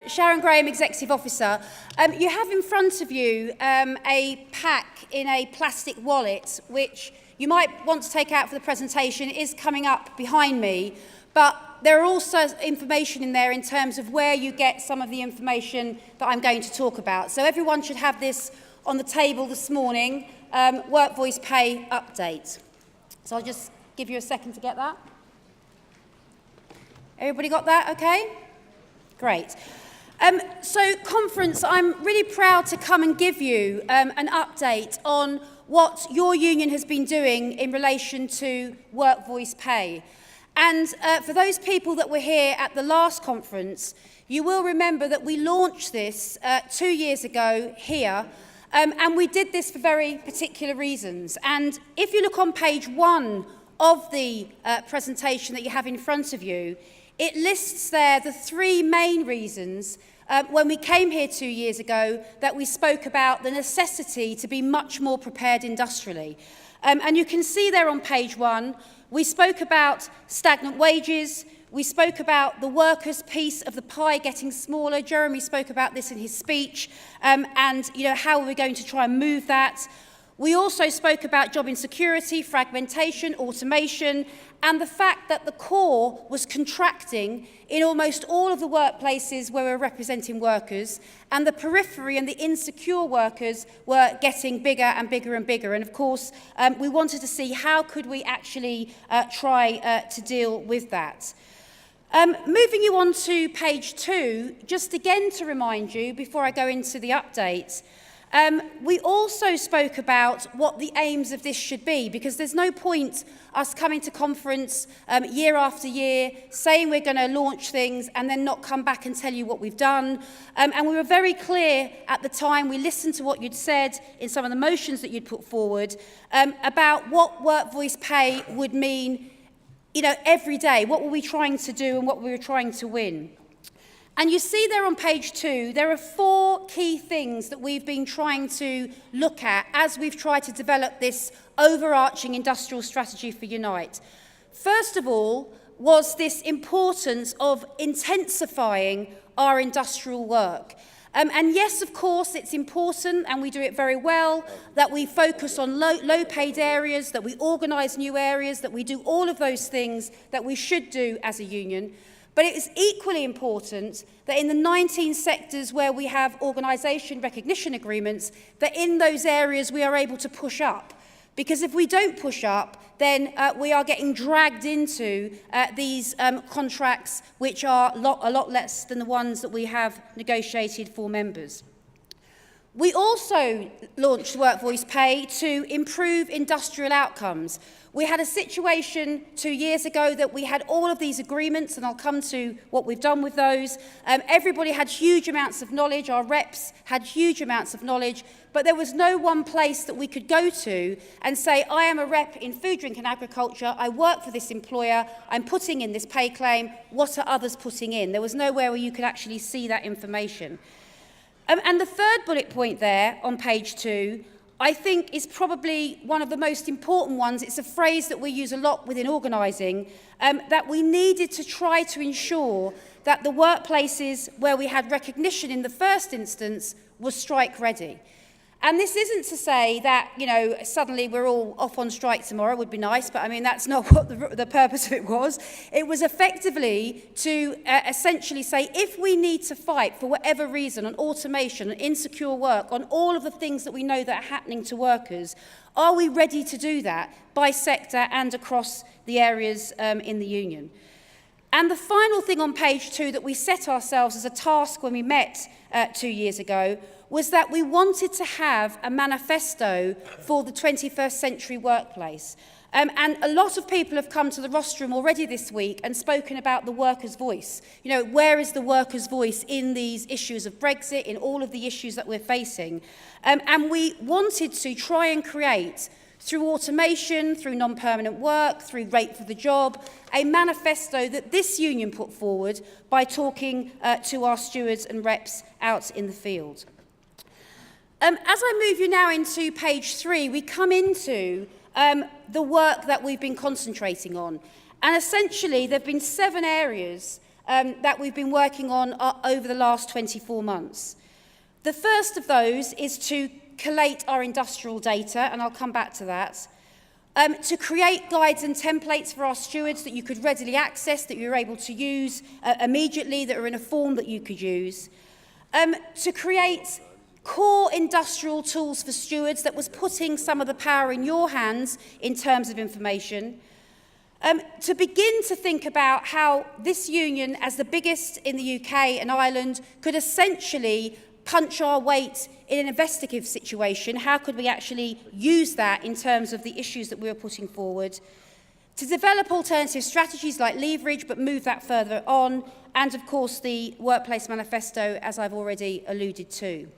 Sharon Graham, Executive Officer. You have in front of you a pack in a plastic wallet, which you might want to take out for the presentation. It is coming up behind me, but there are also information in there in terms of where you get some of the information that I'm going to talk about. So everyone should have this on the table this morning, Work Voice Pay Update. So I'll just give you a second to get that. Everybody got that okay? Great. So conference, I'm really proud to come and give you an update on what your union has been doing in relation to work voice pay. And for those people that were here at the last conference, you will remember that we launched this 2 years ago here, and we did this for very particular reasons. And if you look on page 1 of the presentation that you have in front of you, it lists there the 3 main reasons when we came here 2 years ago that we spoke about the necessity to be much more prepared industrially. And you can see there on page 1, we spoke about stagnant wages, we spoke about the workers' piece of the pie getting smaller. Jeremy spoke about this in his speech, and how we're going to try and move that. We also spoke about job insecurity, fragmentation, automation, and the fact that the core was contracting in almost all of the workplaces where we're representing workers, and the periphery and the insecure workers were getting bigger and bigger and bigger. And of course, we wanted to see how could we actually try to deal with that. Moving you on to page 2, just again to remind you before I go into the update, we also spoke about what the aims of this should be, because there's no point us coming to conference year after year, saying we're going to launch things and then not come back and tell you what we've done. And we were very clear at the time, we listened to what you'd said in some of the motions that you'd put forward about what work voice pay would mean, every day. What were we trying to do and what we were trying to win? And you see there on page 2, there are 4 key things that we've been trying to look at as we've tried to develop this overarching industrial strategy for Unite. First of all, was this importance of intensifying our industrial work. And yes, of course, it's important, and we do it very well, that we focus on low-paid areas, that we organise new areas, that we do all of those things that we should do as a union. But it is equally important that in the 19 sectors where we have organisation recognition agreements, that in those areas we are able to push up. Because if we don't push up, then we are getting dragged into these contracts which are a lot less than the ones that we have negotiated for members. We also launched Work Voice Pay to improve industrial outcomes. We had a situation 2 years ago that we had all of these agreements, and I'll come to what we've done with those. Everybody had huge amounts of knowledge, our reps had huge amounts of knowledge, but there was no one place that we could go to and say, I am a rep in food, drink and agriculture, I work for this employer, I'm putting in this pay claim, what are others putting in? There was nowhere where you could actually see that information. And the third bullet point there on page 2, I think is probably one of the most important ones. It's a phrase that we use a lot within organising, that we needed to try to ensure that the workplaces where we had recognition in the first instance was strike ready. And this isn't to say that, suddenly we're all off on strike tomorrow, would be nice, but I mean, that's not what the purpose of it was. It was effectively to essentially say, if we need to fight for whatever reason on automation, on insecure work, on all of the things that we know that are happening to workers, are we ready to do that by sector and across the areas in the union? And the final thing on page 2 that we set ourselves as a task when we met 2 years ago was that we wanted to have a manifesto for the 21st century workplace. And a lot of people have come to the rostrum already this week and spoken about the workers' voice. Where is the workers' voice in these issues of Brexit, in all of the issues that we're facing? And we wanted to try and create, through automation, through non-permanent work, through rate for the job, a manifesto that this union put forward by talking to our stewards and reps out in the field. As I move you now into page 3, we come into the work that we've been concentrating on. And essentially, there have been 7 areas that we've been working on over the last 24 months. The first of those is to collate our industrial data, and I'll come back to that. To create guides and templates for our stewards that you could readily access, that you're able to use immediately, that are in a form that you could use. To create core industrial tools for stewards that was putting some of the power in your hands in terms of information. To begin to think about how this union, as the biggest in the UK and Ireland, could essentially punch our weight in an investigative situation. How could we actually use that in terms of the issues that we were putting forward? To develop alternative strategies like leverage, but move that further on. And of course, the workplace manifesto, as I've already alluded to.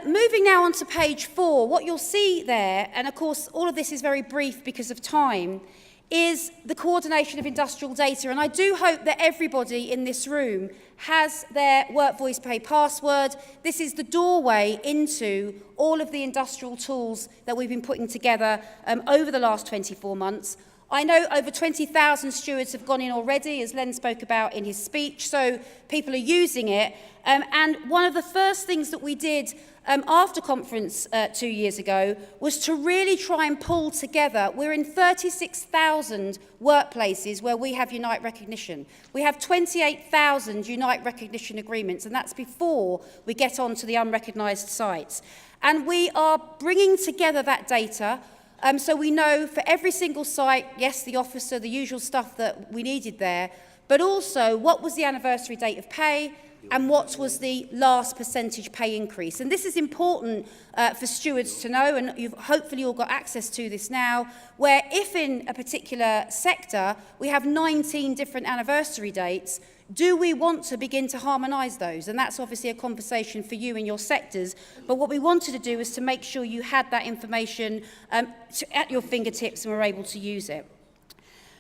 Moving now on to page 4, what you'll see there, and of course all of this is very brief because of time, is the coordination of industrial data. And I do hope that everybody in this room has their Work Voice Pay password. This is the doorway into all of the industrial tools that we've been putting together over the last 24 months. I know over 20,000 stewards have gone in already, as Len spoke about in his speech, so people are using it. And one of the first things that we did after conference 2 years ago was to really try and pull together. We're in 36,000 workplaces where we have Unite Recognition. We have 28,000 Unite Recognition agreements, and that's before we get onto the unrecognised sites. And we are bringing together that data. So we know for every single site, yes, the officer, the usual stuff that we needed there, but also what was the anniversary date of pay and what was the last percentage pay increase. And this is important for stewards to know, and you've hopefully all got access to this now, where if in a particular sector we have 19 different anniversary dates, do we want to begin to harmonise those? And that's obviously a conversation for you in your sectors. But what we wanted to do is to make sure you had that information at your fingertips and were able to use it.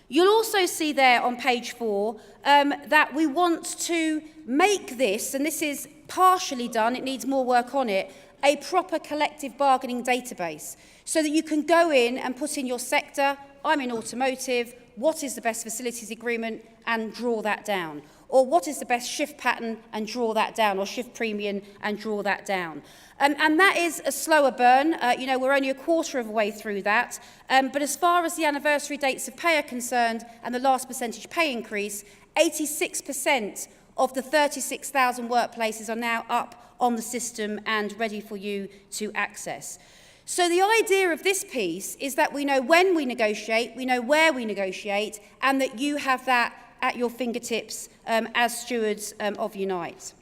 You'll also see there on page 4 that we want to make this, and this is partially done, it needs more work on it, a proper collective bargaining database so that you can go in and put in your sector, I'm in automotive, what is the best facilities agreement, and draw that down. Or what is the best shift pattern and draw that down, or shift premium and draw that down. And that is a slower burn. We're only a quarter of the way through that. But as far as the anniversary dates of pay are concerned and the last percentage pay increase, 86% of the 36,000 workplaces are now up on the system and ready for you to access. So the idea of this piece is that we know when we negotiate, we know where we negotiate, and that you have that at your fingertips as stewards of Unite.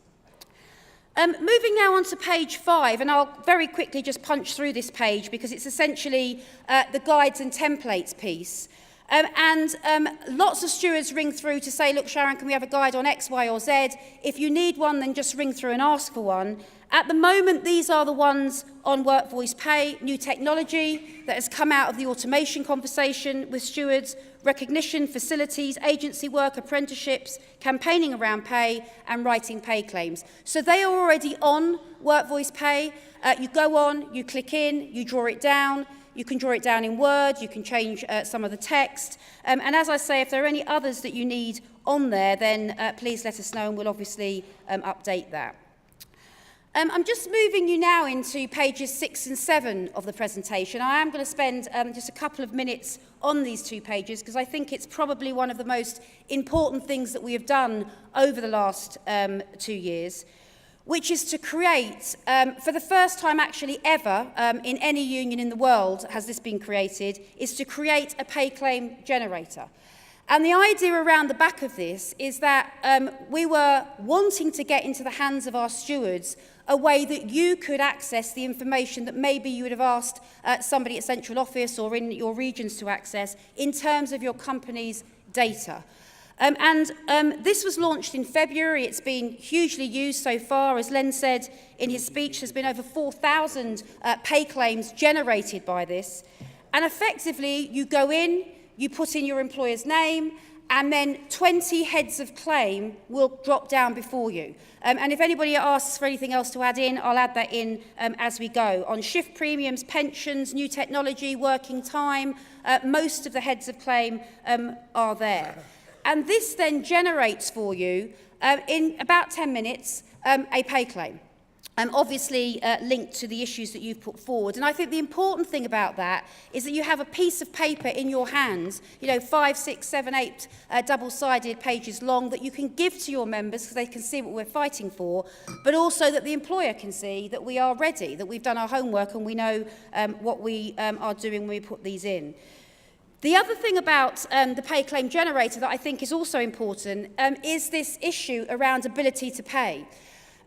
Moving now on to page 5, and I'll very quickly just punch through this page because it's essentially the guides and templates piece. Lots of stewards ring through to say, look, Sharon, can we have a guide on X, Y, or Z? If you need one, then just ring through and ask for one. At the moment, these are the ones on Work Voice Pay, new technology that has come out of the automation conversation with stewards, recognition, facilities, agency work, apprenticeships, campaigning around pay, and writing pay claims. So they are already on Work Voice Pay. You go on, you click in, you draw it down. You can draw it down in Word, you can change some of the text. And as I say, if there are any others that you need on there, then please let us know and we'll obviously update that. I'm just moving you now into pages 6 and 7 of the presentation. I am going to spend just a couple of minutes on these 2 pages because I think it's probably one of the most important things that we have done over the last 2 years, which is to create, for the first time actually ever in any union in the world has this been created, is to create a pay claim generator. And the idea around the back of this is that we were wanting to get into the hands of our stewards a way that you could access the information that maybe you would have asked somebody at central office or in your regions to access in terms of your company's data. This was launched in February. It's been hugely used so far. As Len said in his speech, there's been over 4,000 pay claims generated by this. And effectively, you go in, you put in your employer's name, and then 20 heads of claim will drop down before you. And if anybody asks for anything else to add in, I'll add that in as we go. On shift premiums, pensions, new technology, working time, most of the heads of claim are there. And this then generates for you, in about 10 minutes, a pay claim. Obviously linked to the issues that you've put forward. And I think the important thing about that is that you have a piece of paper in your hands, 5, 6, 7, 8 double-sided pages long, that you can give to your members because they can see what we're fighting for, but also that the employer can see that we are ready, that we've done our homework and we know what we are doing when we put these in. The other thing about the pay claim generator that I think is also important is this issue around ability to pay.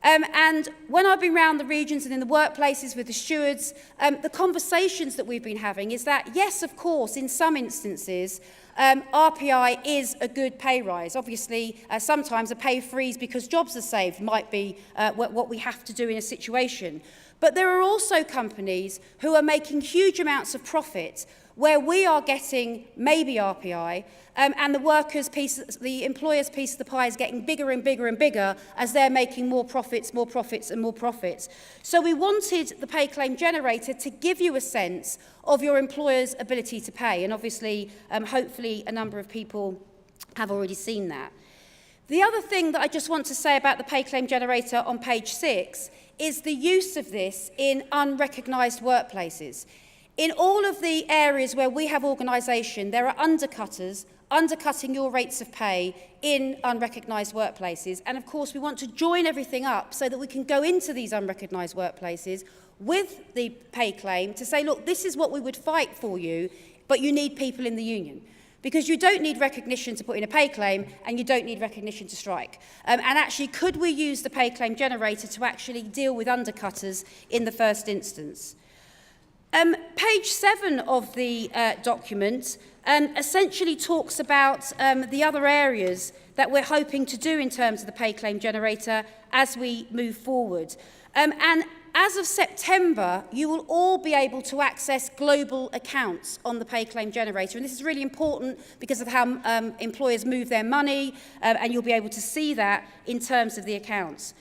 And when I've been around the regions and in the workplaces with the stewards, the conversations that we've been having is that, yes, of course, in some instances, RPI is a good pay rise. Obviously, sometimes a pay freeze because jobs are saved might be what we have to do in a situation. But there are also companies who are making huge amounts of profit where we are getting maybe RPI, and the employer's piece of the pie is getting bigger and bigger and bigger as they're making more profits and more profits. So we wanted the pay claim generator to give you a sense of your employer's ability to pay, and obviously, hopefully, a number of people have already seen that. The other thing that I just want to say about the pay claim generator on page 6 is the use of this in unrecognised workplaces. In all of the areas where we have organisation, there are undercutters undercutting your rates of pay in unrecognised workplaces. And of course, we want to join everything up so that we can go into these unrecognised workplaces with the pay claim to say, look, this is what we would fight for you, but you need people in the union. Because you don't need recognition to put in a pay claim, and you don't need recognition to strike. And actually, could we use the pay claim generator to actually deal with undercutters in the first instance? Page 7 of the document essentially talks about the other areas that we're hoping to do in terms of the pay claim generator as we move forward. And as of September, you will all be able to access global accounts on the pay claim generator. And this is really important because of how employers move their money, and you'll be able to see that in terms of the accounts.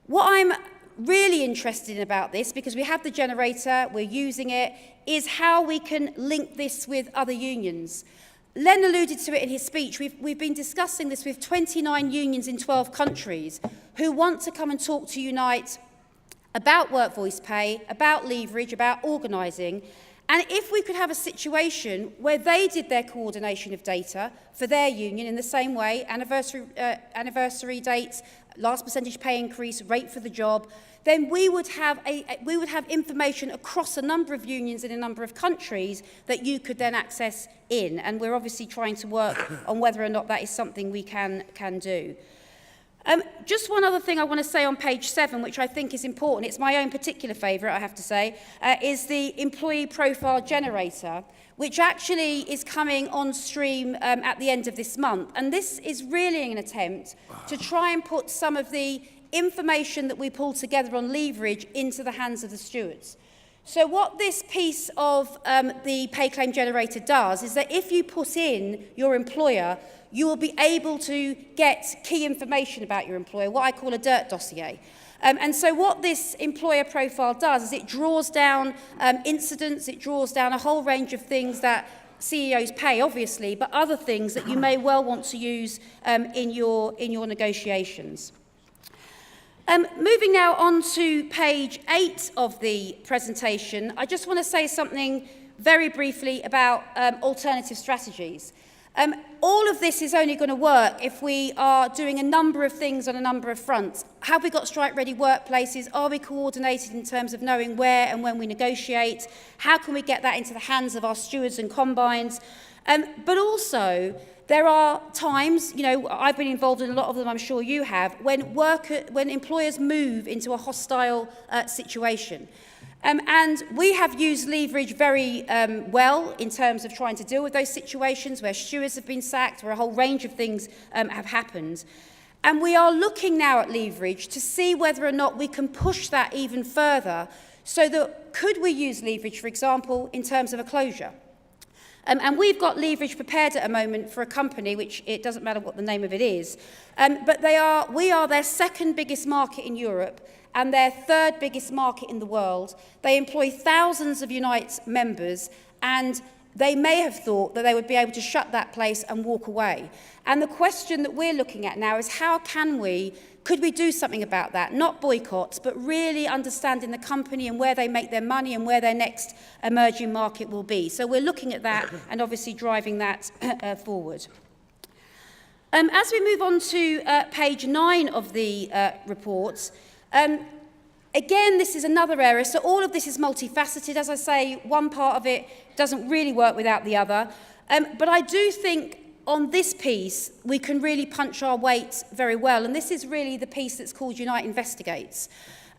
What I'm really interested in about this, because we have the generator, we're using it, is how we can link this with other unions. Len alluded to it in his speech. We've been discussing this with 29 unions in 12 countries who want to come and talk to Unite about work voice pay, about leverage, about organising. And if we could have a situation where they did their coordination of data for their union in the same way, anniversary dates, last percentage pay increase, rate for the job, then we would have information across a number of unions in a number of countries that you could then access in. And we're obviously trying to work on whether or not that is something we can do. Just one other thing I want to say on page 7, which I think is important, it's my own particular favourite, I have to say, is the employee profile generator, which actually is coming on stream at the end of this month. And this is really an attempt to try and put some of the information that we pull together on leverage into the hands of the stewards. So what this piece of the pay claim generator does is that if you put in your employer, you will be able to get key information about your employer, what I call a dirt dossier. And so what this employer profile does is it draws down incidents, it draws down a whole range of things that CEOs pay, obviously, but other things that you may well want to use in your negotiations. Moving now on to page 8 of the presentation, I just want to say something very briefly about alternative strategies. All of this is only going to work if we are doing a number of things on a number of fronts. Have we got strike-ready workplaces? Are we coordinated in terms of knowing where and when we negotiate? How can we get that into the hands of our stewards and combines? But also, there are times, I've been involved in a lot of them, I'm sure you have, when employers move into a hostile situation. And we have used leverage very well in terms of trying to deal with those situations where stewards have been sacked, where a whole range of things have happened. And we are looking now at leverage to see whether or not we can push that even further, so that could we use leverage, for example, in terms of a closure? And we've got leverage prepared at a moment for a company, which it doesn't matter what the name of it is, but we are their second biggest market in Europe and their third biggest market in the world. They employ thousands of Unite members, and they may have thought that they would be able to shut that place and walk away. And the question that we're looking at now is how could we do something about that? Not boycotts, but really understanding the company and where they make their money and where their next emerging market will be. So we're looking at that and obviously driving that forward. As we move on to page 9 of the report, again, this is another area. So all of this is multifaceted. As I say, one part of it doesn't really work without the other. But I do think on this piece, we can really punch our weight very well. And this is really the piece that's called Unite Investigates.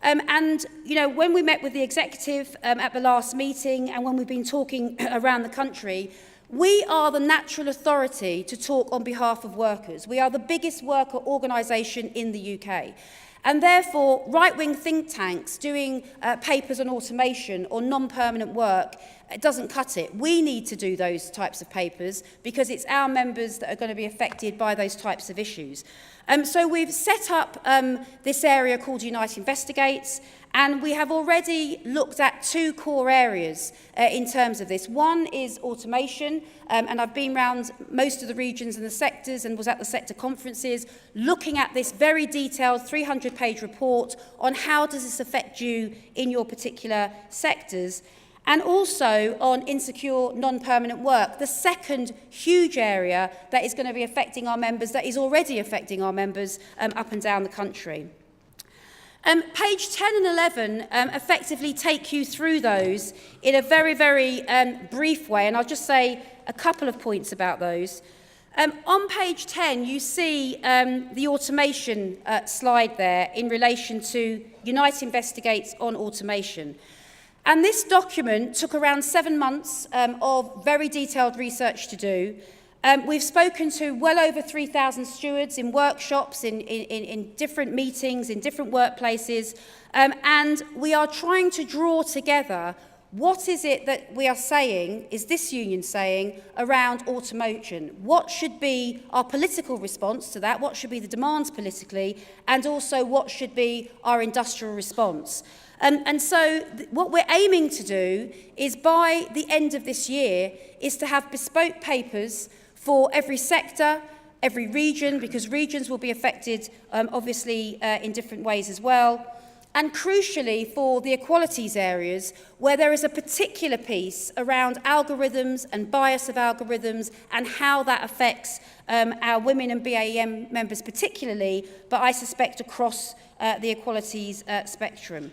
And, you know, when we met with the executive at the last meeting and when we've been talking around the country, we are the natural authority to talk on behalf of workers. We are the biggest worker organisation in the UK. And therefore, right-wing think tanks doing papers on automation or non-permanent work, it doesn't cut it. We need to do those types of papers because it's our members that are going to be affected by those types of issues. So we've set up this area called Unite Investigates, and we have already looked at 2 core areas in terms of this. One is automation, and I've been around most of the regions and the sectors and was at the sector conferences looking at this very detailed 300-page report on how does this affect you in your particular sectors. And also on insecure non-permanent work, the second huge area that is going to be affecting our members, that is already affecting our members up and down the country. Page 10 and 11 effectively take you through those in a very, very brief way, and I'll just say a couple of points about those. On page 10, you see the automation slide there in relation to Unite Investigates on automation. And this document took around 7 months of very detailed research to do. We've spoken to well over 3,000 stewards in workshops, in different meetings, in different workplaces, and we are trying to draw together what is it that we are saying, is this union saying, around automation? What should be our political response to that? What should be the demands politically? And also what should be our industrial response? And so what we're aiming to do is by the end of this year is to have bespoke papers for every sector, every region, because regions will be affected obviously in different ways as well. And crucially for the equalities areas where there is a particular piece around algorithms and bias of algorithms and how that affects our women and BAM members particularly, but I suspect across the equalities spectrum.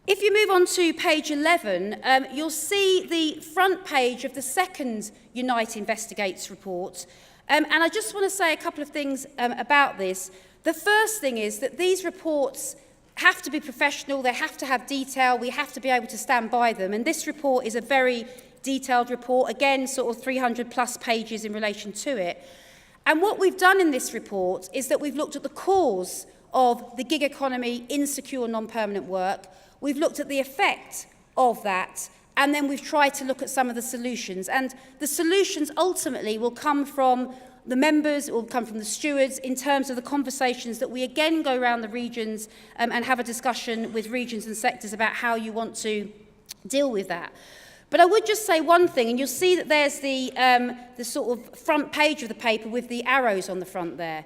If you move on to page 11, you'll see the front page of the second Unite Investigates report. And I just want to say a couple of things about this. The first thing is that these reports have to be professional, they have to have detail, we have to be able to stand by them. And this report is a very detailed report, again, sort of 300 plus pages in relation to it. And what we've done in this report is that we've looked at the cause of the gig economy, insecure non-permanent work. We've looked at the effect of that, and then we've tried to look at some of the solutions. And the solutions ultimately will come from the members, it will come from the stewards in terms of the conversations that we again go around the regions and have a discussion with regions and sectors about how you want to deal with that. But I would just say one thing, and you'll see that there's the sort of front page of the paper with the arrows on the front there.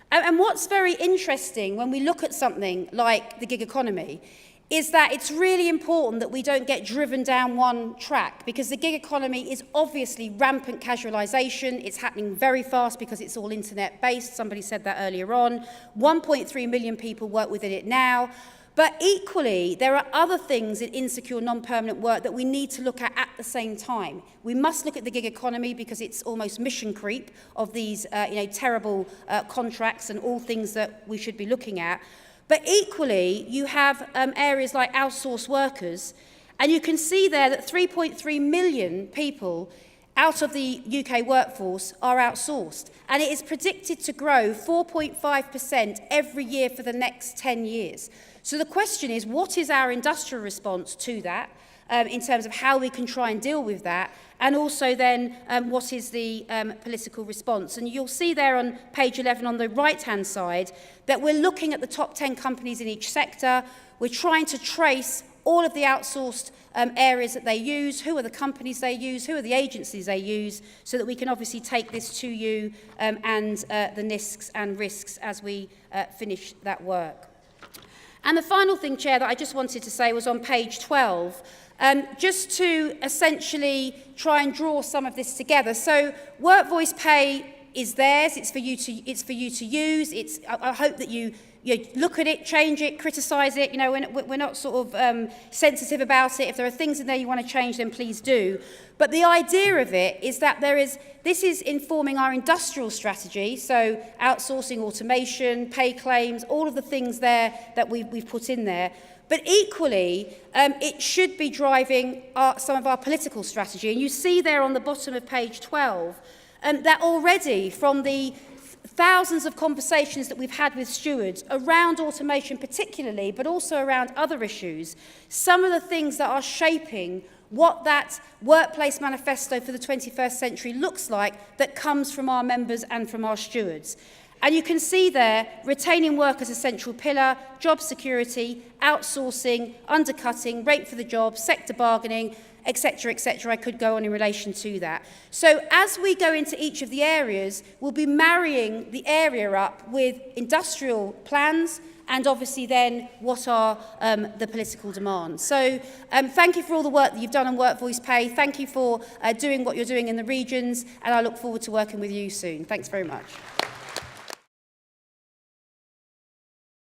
And what's very interesting when we look at something like the gig economy is that it's really important that we don't get driven down one track, because the gig economy is obviously rampant casualisation. It's happening very fast because it's all internet-based. Somebody said that earlier on. 1.3 million people work within it now. But equally, there are other things in insecure non-permanent work that we need to look at the same time. We must look at the gig economy because it's almost mission creep of these terrible contracts and all things that we should be looking at. But equally, you have areas like outsourced workers, and you can see there that 3.3 million people out of the UK workforce are outsourced, and it is predicted to grow 4.5% every year for the next 10 years. So the question is, what is our industrial response to that in terms of how we can try and deal with that? And also then, what is the political response? And you'll see there on page 11 on the right-hand side that we're looking at the top 10 companies in each sector. We're trying to trace all of the outsourced areas that they use, who are the companies they use, who are the agencies they use, so that we can obviously take this to you and the NISCs and risks as we finish that work. And the final thing, Chair, that I just wanted to say was on page 12, just to essentially try and draw some of this together. So work voice pay is theirs, it's for you to use. I hope that you look at it, change it, criticise it. You know, we're not sort of sensitive about it. If there are things in there you want to change, then please do. But the idea of it is that this is informing our industrial strategy, so outsourcing, automation, pay claims, all of the things there that we've put in there. But equally, it should be driving some of our political strategy. And you see there on the bottom of page 12 that already from the thousands of conversations that we've had with stewards around automation particularly, but also around other issues, some of the things that are shaping what that workplace manifesto for the 21st century looks like that comes from our members and from our stewards. And you can see there, retaining work as a central pillar, job security, outsourcing, undercutting, rate for the job, sector bargaining, etc., etc. I could go on in relation to that. So as we go into each of the areas, we'll be marrying the area up with industrial plans and obviously then what are the political demands. So thank you for all the work that you've done on work voice pay. Thank you for doing what you're doing in the regions, and I look forward to working with you soon. Thanks very much.